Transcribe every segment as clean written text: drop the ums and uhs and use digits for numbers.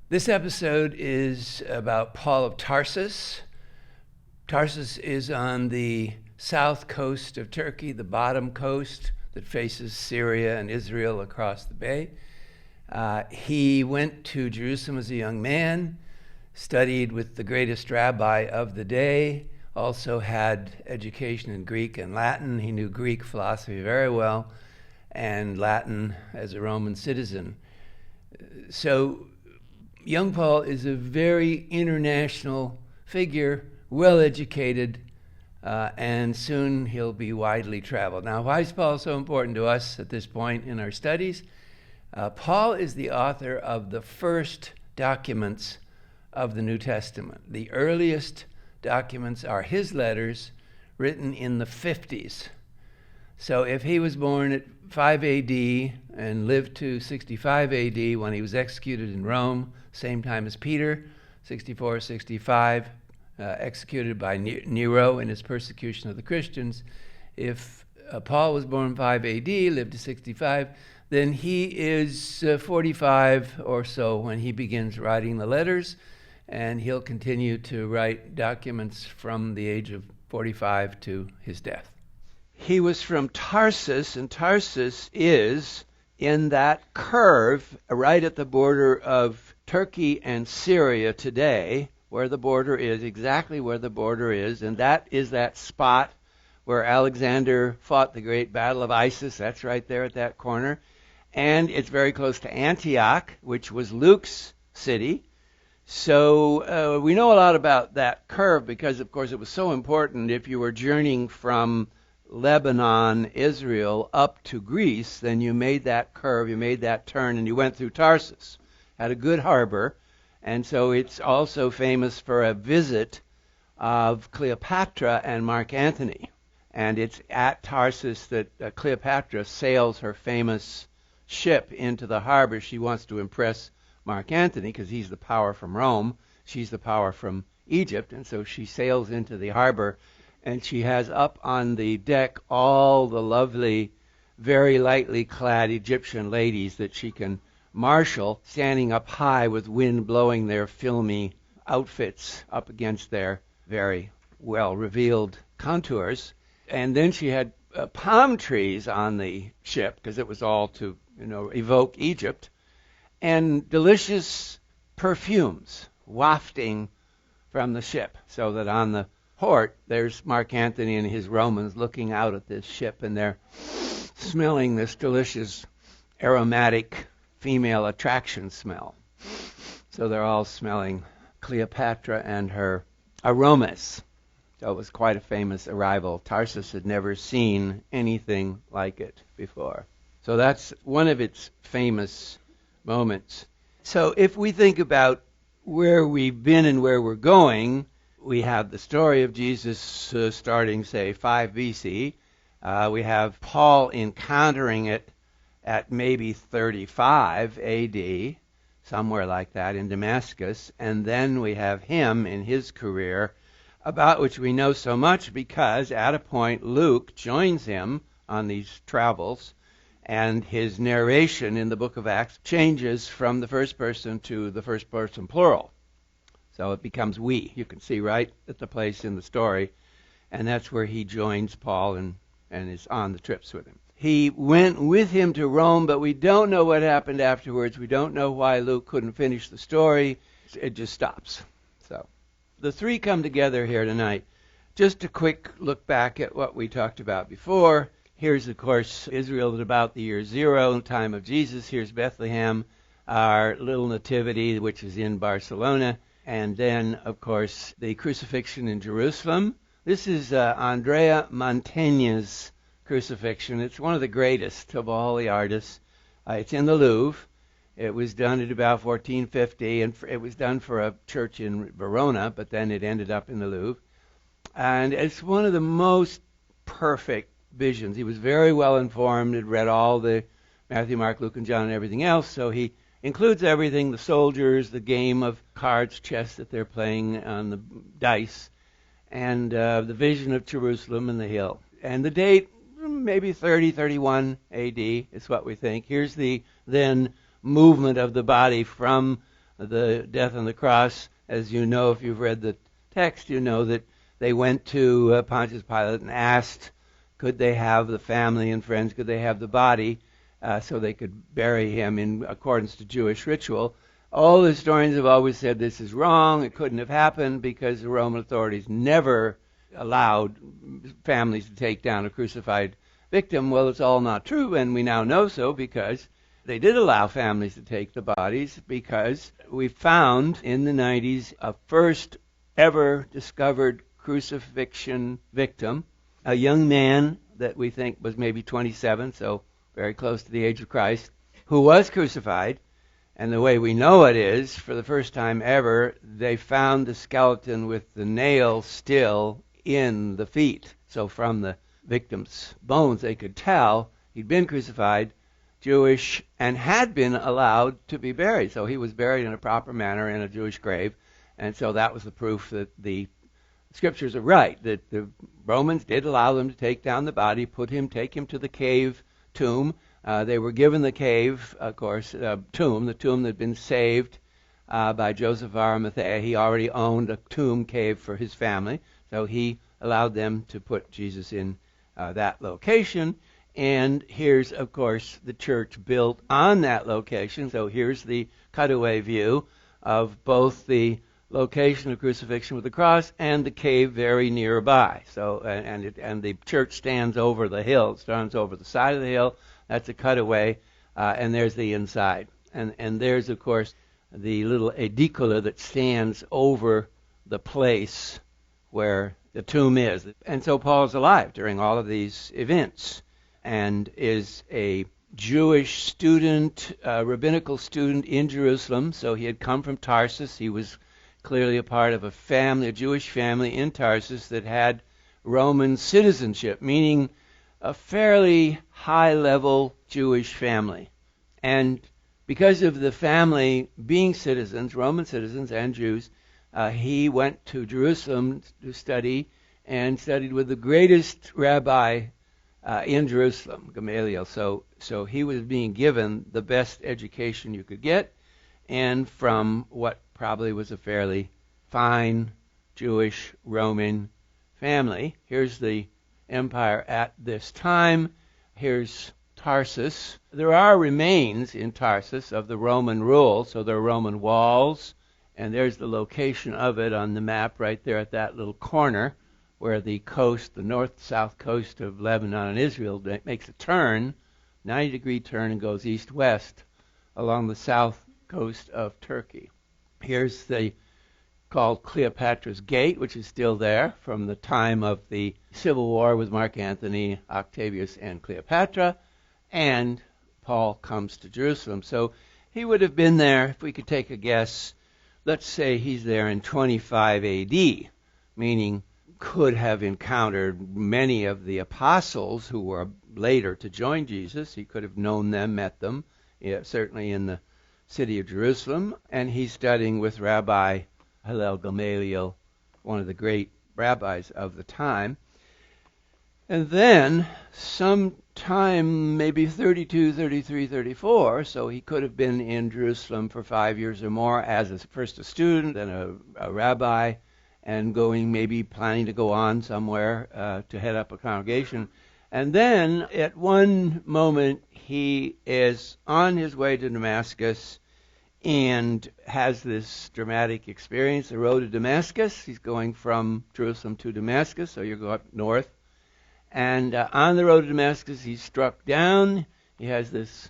This episode is about Paul of Tarsus. Tarsus is on the south coast of Turkey, the bottom coast that faces Syria and Israel across the bay. He went to Jerusalem as a young man, studied with the greatest rabbi of the day, also had education in Greek and Latin. He knew Greek philosophy very well, and Latin as a Roman citizen. So young Paul is a very international figure, well-educated, and soon he'll be widely traveled. Now, why is Paul so important to us at this point in our studies? Paul is the author of the first documents of the New Testament. The earliest documents are his letters written in the 50s. So if he was born at 5 AD and lived to 65 AD when he was executed in Rome, same time as Peter, 64, 65, executed by Nero in his persecution of the Christians. If Paul was born 5 AD, lived to 65, then he is 45 or so when he begins writing the letters, and he'll continue to write documents from the age of 45 to his death. He was from Tarsus, and Tarsus is in that curve right at the border of Turkey and Syria today, where the border is, exactly where the border is, and that is that spot where Alexander fought the great battle of Issus. That's right there at that corner. And it's very close to Antioch, which was Luke's city. So we know a lot about that curve because, of course, it was so important. If you were journeying from Lebanon, Israel, up to Greece, then you made that curve, you made that turn, and you went through Tarsus. Had a good harbor, and so it's also famous for a visit of Cleopatra and Mark Antony. And it's at Tarsus that Cleopatra sails her famous ship into the harbor. She wants to impress Mark Antony because he's the power from Rome. She's the power from Egypt, and so she sails into the harbor, and she has up on the deck all the lovely, very lightly clad Egyptian ladies that she can marshal, standing up high with wind blowing their filmy outfits up against their very well-revealed contours. And then she had palm trees on the ship, because it was all to, evoke Egypt, and delicious perfumes wafting from the ship, so that on the port, there's Mark Antony and his Romans looking out at this ship, and they're smelling this delicious aromatic female attraction smell. So they're all smelling Cleopatra and her aromas. So it was quite a famous arrival. Tarsus had never seen anything like it before. So that's one of its famous moments. So if we think about where we've been and where we're going, we have the story of Jesus starting, say, 5 BC. We have Paul encountering it at maybe 35 AD, somewhere like that, in Damascus. And then we have him in his career, about which we know so much because at a point Luke joins him on these travels, and his narration in the book of Acts changes from the first person to the first person plural. So it becomes we. You can see right at the place in the story. And that's where he joins Paul and is on the trips with him. He went with him to Rome, but we don't know what happened afterwards. We don't know why Luke couldn't finish the story. It just stops. So the three come together here tonight. Just a quick look back at what we talked about before. Here's, of course, Israel at about the year 0, in the time of Jesus. Here's Bethlehem, our little nativity, which is in Barcelona. And then, of course, the crucifixion in Jerusalem. This is Andrea Mantegna's crucifixion. It's one of the greatest of all the artists. It's in the Louvre. It was done at about 1450, and it was done for a church in Verona, but then it ended up in the Louvre. And it's one of the most perfect visions. He was very well informed, had read all the Matthew, Mark, Luke, and John and everything else, so he includes everything, the soldiers, the game of cards, chess that they're playing on the dice, and the vision of Jerusalem and the hill. And the date, maybe 30, 31 AD is what we think. Here's the then movement of the body from the death on the cross. As you know, if you've read the text, you know that they went to Pontius Pilate and asked, could they have the family and friends, could they have the body, so they could bury him in accordance to Jewish ritual. All the historians have always said this is wrong, it couldn't have happened, because the Roman authorities never allowed families to take down a crucified victim. Well, it's all not true, and we now know so because they did allow families to take the bodies, because we found in the 90s a first ever discovered crucifixion victim, a young man that we think was maybe 27, so very close to the age of Christ, who was crucified. And the way we know it is, for the first time ever, they found the skeleton with the nail still in the feet. So from the victim's bones, they could tell he'd been crucified, Jewish, and had been allowed to be buried. So he was buried in a proper manner in a Jewish grave. And so that was the proof that the scriptures are right, that the Romans did allow them to take down the body, take him to the cave tomb. They were given the cave, of course, the tomb that had been saved by Joseph of Arimathea. He already owned a tomb cave for his family, so he allowed them to put Jesus in that location. And here's, of course, the church built on that location. So here's the cutaway view of both the location of crucifixion with the cross and the cave very nearby. So and the church stands over the hill, it stands over the side of the hill. That's a cutaway, and there's the inside. And there's, of course, the little edicola that stands over the place where the tomb is. And so Paul's alive during all of these events and is a Jewish student, rabbinical student in Jerusalem. So he had come from Tarsus. He was clearly a part of a Jewish family in Tarsus that had Roman citizenship, meaning a fairly high-level Jewish family. And because of the family being citizens, Roman citizens and Jews, he went to Jerusalem to study and studied with the greatest rabbi in Jerusalem, Gamaliel. So he was being given the best education you could get, and from what probably was a fairly fine Jewish Roman family. Here's the empire at this time. Here's Tarsus. There are remains in Tarsus of the Roman rule, so there are Roman walls, and there's the location of it on the map right there at that little corner where the coast, the north-south coast of Lebanon and Israel, makes a turn, 90-degree turn, and goes east-west along the south coast of Turkey. Here's the called Cleopatra's Gate, which is still there from the time of the Civil War with Mark Antony, Octavius, and Cleopatra, and Paul comes to Jerusalem. So he would have been there, if we could take a guess, let's say he's there in 25 A.D., meaning could have encountered many of the apostles who were later to join Jesus. He could have known them, met them, certainly in the city of Jerusalem, and he's studying with Rabbi Hillel Gamaliel, one of the great rabbis of the time. And then sometime, maybe 32, 33, 34, so he could have been in Jerusalem for 5 years or more as first a student and a rabbi, and planning to go on somewhere to head up a congregation. And then at one moment he is on his way to Damascus and has this dramatic experience, the road to Damascus. He's going from Jerusalem to Damascus, so you go up north. And on the road to Damascus, he's struck down. He has this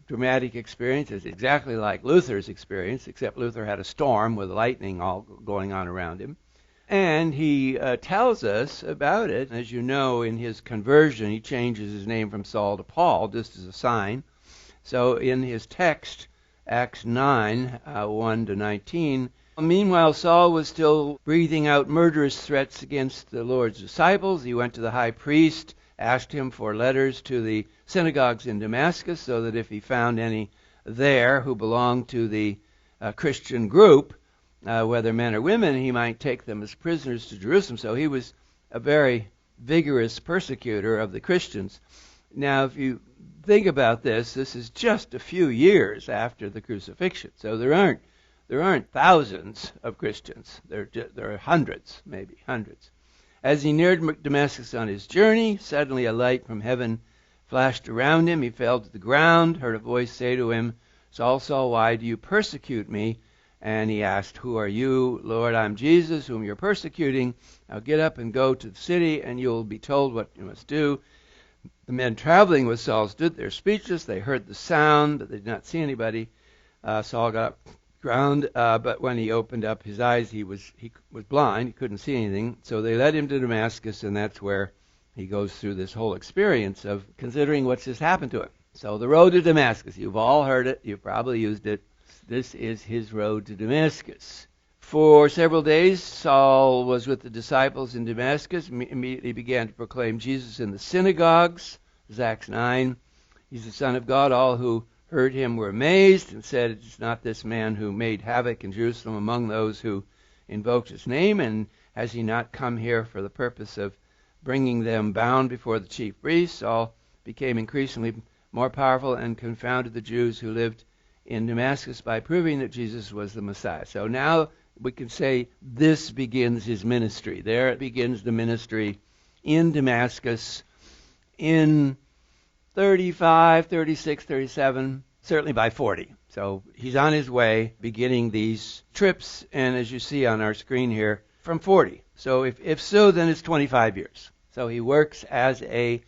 dramatic experience. It's exactly like Luther's experience, except Luther had a storm with lightning all going on around him. And he tells us about it. As you know, in his conversion, he changes his name from Saul to Paul, just as a sign. So in his text, Acts 9, 1 to 19, meanwhile Saul was still breathing out murderous threats against the Lord's disciples. He went to the high priest, asked him for letters to the synagogues in Damascus, so that if he found any there who belonged to the Christian group, whether men or women, he might take them as prisoners to Jerusalem. So he was a very vigorous persecutor of the Christians. Now, if you think about this is just a few years after the crucifixion. So there aren't There aren't thousands of Christians. There are hundreds, maybe hundreds. As he neared Damascus on his journey, suddenly a light from heaven flashed around him. He fell to the ground, heard a voice say to him, Saul, Saul, why do you persecute me? And he asked, who are you? Lord, I'm Jesus, whom you're persecuting. Now get up and go to the city, and you'll be told what you must do. The men traveling with Saul stood there speechless. They heard the sound, but they did not see anybody. Saul got up ground, but when he opened up his eyes, he was blind. He couldn't see anything. So they led him to Damascus, and that's where he goes through this whole experience of considering what's just happened to him. So the road to Damascus, you've all heard it. You've probably used it. This is his road to Damascus. For several days, Saul was with the disciples in Damascus. Immediately began to proclaim Jesus in the synagogues. Acts 9. He's the Son of God. All who heard him were amazed and said, it's not this man who made havoc in Jerusalem among those who invoked his name, and has he not come here for the purpose of bringing them bound before the chief priests? Saul became increasingly more powerful and confounded the Jews who lived in Damascus by proving that Jesus was the Messiah. So now we can say this begins his ministry. There it begins the ministry in Damascus in 35, 36, 37, certainly by 40. So he's on his way, beginning these trips, and as you see on our screen here, from 40. So if so, then it's 25 years. So he works as a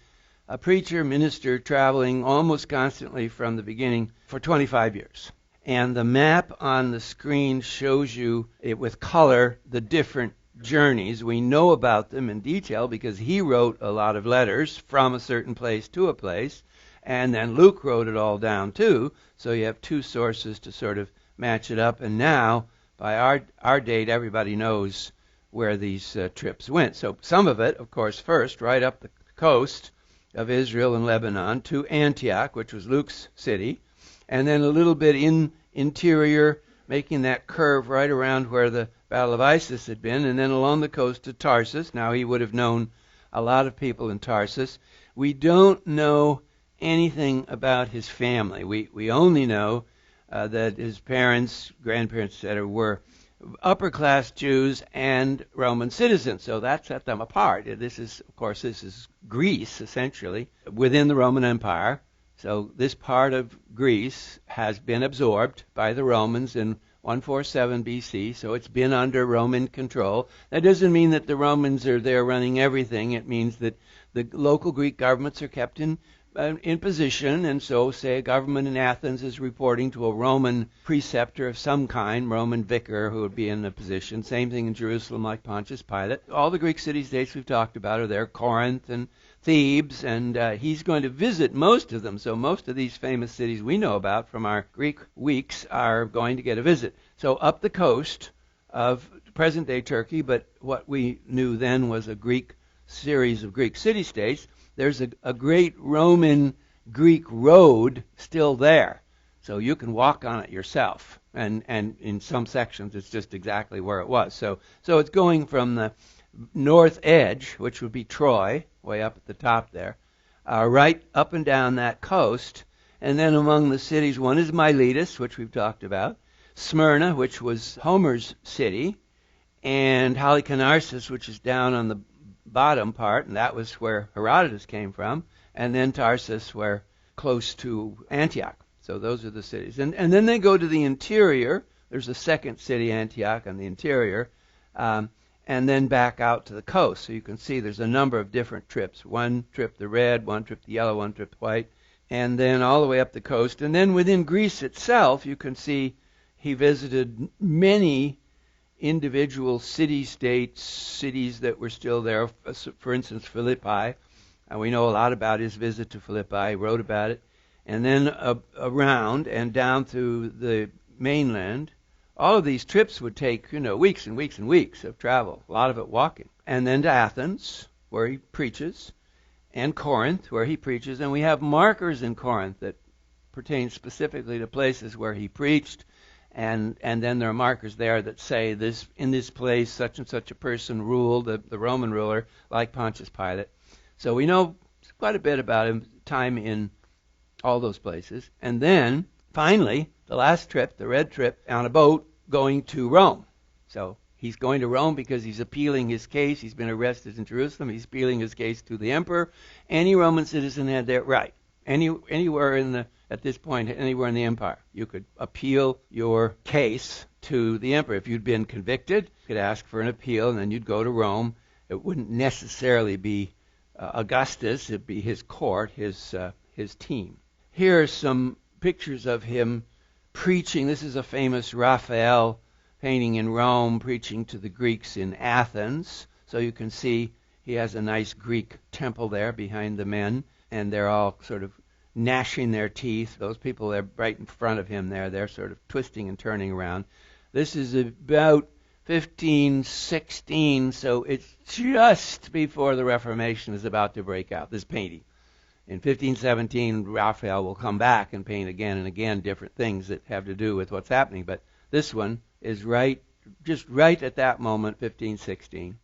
preacher, minister, traveling almost constantly from the beginning for 25 years. And the map on the screen shows you it with color the different journeys. We know about them in detail because he wrote a lot of letters from a certain place to a place, and then Luke wrote it all down too, so you have two sources to sort of match it up. And now, by our date, everybody knows where these trips went. So some of it, of course, first right up the coast of Israel and Lebanon to Antioch, which was Luke's city, and then a little bit interior, making that curve right around where the Battle of Isis had been, and then along the coast to Tarsus. Now he would have known a lot of people in Tarsus. We don't know anything about his family. We only know that his parents, grandparents, etc., were upper-class Jews and Roman citizens. So that set them apart. This is Greece, essentially, within the Roman Empire. So this part of Greece has been absorbed by the Romans in 147 BC, so it's been under Roman control. That doesn't mean that the Romans are there running everything. It means that the local Greek governments are kept in position, and so, say, a government in Athens is reporting to a Roman preceptor of some kind, Roman vicar who would be in a position. Same thing in Jerusalem, like Pontius Pilate. All the Greek city-states we've talked about are there, Corinth and Thebes, and he's going to visit most of them. So most of these famous cities we know about from our Greek weeks are going to get a visit. So up the coast of present-day Turkey, but what we knew then was a Greek series of Greek city-states, there's a great Roman Greek road still there. So you can walk on it yourself. And in some sections it's just exactly where it was. So it's going from the north edge, which would be Troy, way up at the top there, right up and down that coast. And then among the cities, one is Miletus, which we've talked about, Smyrna, which was Homer's city, and Halicarnassus, which is down on the bottom part, and that was where Herodotus came from, and then Tarsus, where close to Antioch. So those are the cities. And then they go to the interior. There's a second city, Antioch, on the interior, and then back out to the coast. So you can see there's a number of different trips. One trip the red, one trip the yellow, one trip the white, and then all the way up the coast. And then within Greece itself, you can see he visited many individual city-states, cities that were still there. For instance, Philippi. We know a lot about his visit to Philippi. He wrote about it. And then around and down through the mainland. All of these trips would take, weeks and weeks and weeks of travel, a lot of it walking. And then to Athens, where he preaches, and Corinth, where he preaches. And we have markers in Corinth that pertain specifically to places where he preached. And then there are markers there that say this in this place such and such a person ruled, the Roman ruler, like Pontius Pilate. So we know quite a bit about him, time in all those places. And then, finally, the last trip, the red trip, on a boat going to Rome. So he's going to Rome because he's appealing his case. He's been arrested in Jerusalem. He's appealing his case to the emperor. Any Roman citizen had that right. Anywhere at this point, anywhere in the empire, you could appeal your case to the emperor. If you'd been convicted, you could ask for an appeal, and then you'd go to Rome. It wouldn't necessarily be Augustus. It'd be his court, his team. Here are some pictures of him preaching. This is a famous Raphael painting in Rome, preaching to the Greeks in Athens. So you can see he has a nice Greek temple there behind the men, and they're all sort of gnashing their teeth. Those people there right in front of him there, they're sort of twisting and turning around. This is about 1516, so it's just before the Reformation is about to break out, this painting. In 1517, Raphael will come back and paint again and again different things that have to do with what's happening. But this one is just right at that moment, 1516.